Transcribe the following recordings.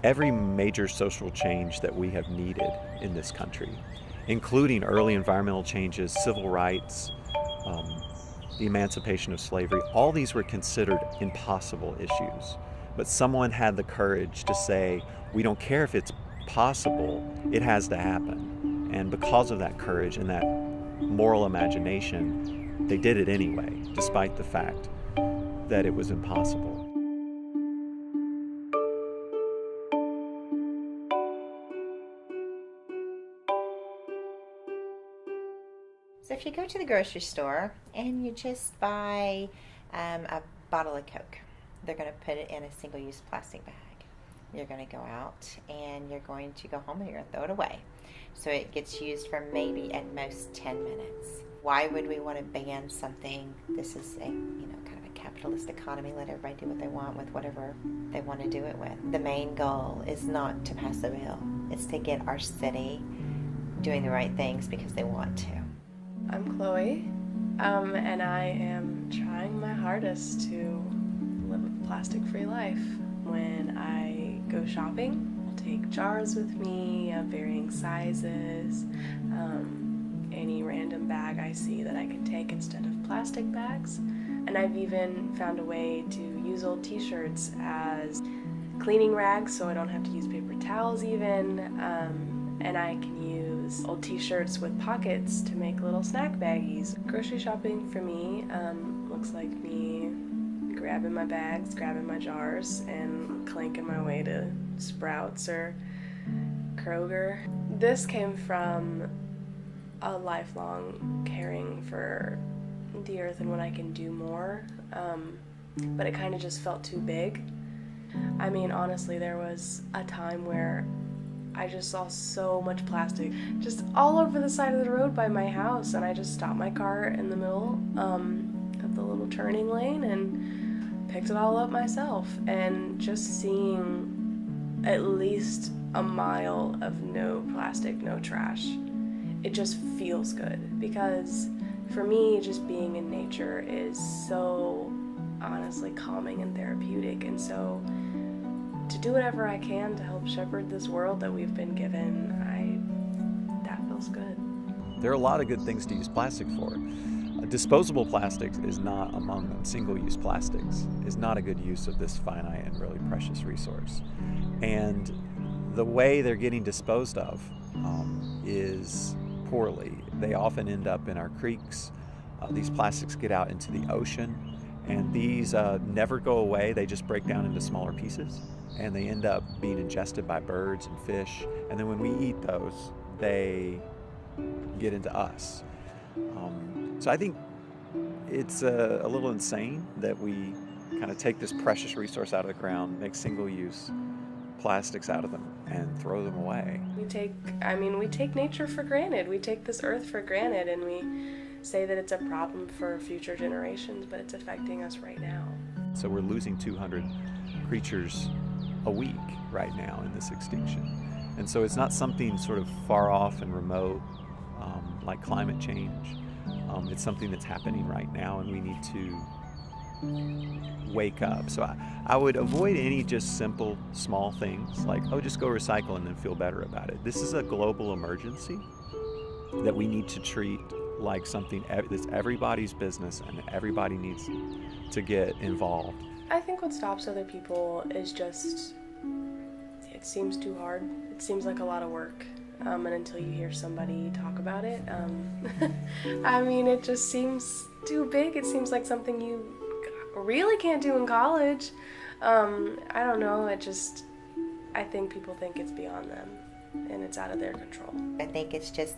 every major social change that we have needed in this country, including early environmental changes, civil rights, um, the emancipation of slavery, all these were considered impossible issues. But someone had the courage to say, we don't care if it's possible, it has to happen. And because of that courage and that moral imagination, they did it anyway, despite the fact that it was impossible. So if you go to the grocery store and you just buy a bottle of Coke, they're going to put it in a single-use plastic bag. You're going to go out and you're going to go home and you're going to throw it away. So it gets used for maybe at most 10 minutes. Why would we want to ban something? This is a, kind of a capitalist economy. Let everybody do what they want with whatever they want to do it with. The main goal is not to pass a bill. It's to get our city doing the right things because they want to. I'm Chloe, and I am trying my hardest to live a plastic-free life. When I go shopping, I'll take jars with me of varying sizes, any random bag I see that I can take instead of plastic bags. And I've even found a way to use old t-shirts as cleaning rags so I don't have to use paper towels even, and I can use old t-shirts with pockets to make little snack baggies. Grocery shopping for me looks like me grabbing my bags, grabbing my jars, and clanking my way to Sprouts or Kroger. This came from a lifelong caring for the earth and when I can do more, but it kind of just felt too big. I mean, honestly, there was a time where I just saw so much plastic just all over the side of the road by my house, and I just stopped my car in the middle of the little turning lane and picked it all up myself. And just seeing at least a mile of no plastic, no trash, it just feels good, because for me, just being in nature is so honestly calming and therapeutic. And so to do whatever I can to help shepherd this world that we've been given, that feels good. There are a lot of good things to use plastic for. Disposable plastics is not among them. Single-use plastics is not a good use of this finite and really precious resource. And the way they're getting disposed of is poorly. They often end up in our creeks. These plastics get out into the ocean, and these never go away. They just break down into smaller pieces, and they end up being ingested by birds and fish. And then when we eat those, they get into us. So I think it's a little insane that we kind of take this precious resource out of the ground, make single-use plastics out of them, and throw them away. We take nature for granted. We take this earth for granted, and we say that it's a problem for future generations, but it's affecting us right now. So we're losing 200 creatures a week right now in this extinction. And so it's not something sort of far off and remote like climate change. It's something that's happening right now, and we need to wake up. So I would avoid any just simple, small things like, oh, just go recycle and then feel better about it. This is a global emergency that we need to treat like something that's everybody's business, and everybody needs to get involved. I think what stops other people is just, it seems too hard. It seems like a lot of work. And until you hear somebody talk about it, I mean, it just seems too big. It seems like something you really can't do in college. I don't know, I think people think it's beyond them, and it's out of their control. I think it's just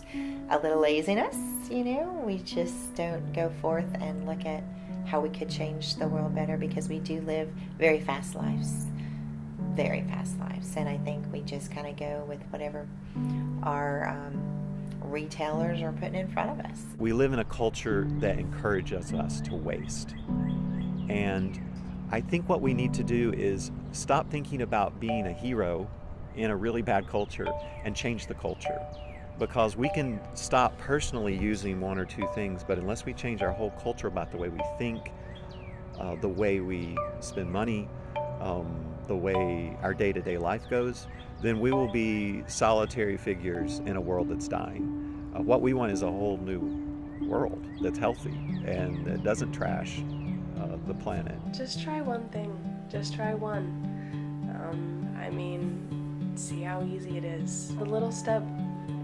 a little laziness, we just don't go forth and look at how we could change the world better, because we do live very fast lives, and I think we just kind of go with whatever our retailers are putting in front of us. We live in a culture that encourages us to waste, and I think what we need to do is stop thinking about being a hero in a really bad culture and change the culture, because we can stop personally using one or two things, but unless we change our whole culture about the way we think, the way we spend money, the way our day-to-day life goes, then we will be solitary figures in a world that's dying. What we want is a whole new world that's healthy and that doesn't trash the planet. Just try one thing. Just try one. See how easy it is. The little step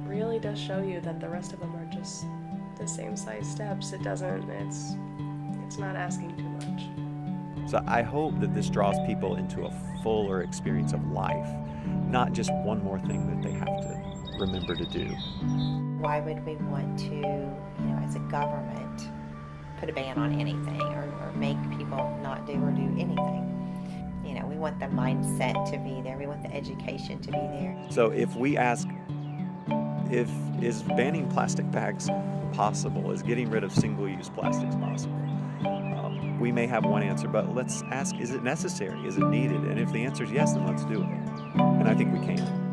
really does show you that the rest of them are just the same size steps. It's not asking too much. So I hope that this draws people into a fuller experience of life, not just one more thing that they have to remember to do. Why would we want to, as a government, put a ban on anything or make people not do or do anything? We want the mindset to be there. We want the education to be there. So if we ask, is banning plastic bags possible? Is getting rid of single-use plastics possible? We may have one answer, but let's ask, is it necessary? Is it needed? And if the answer is yes, then let's do it. And I think we can.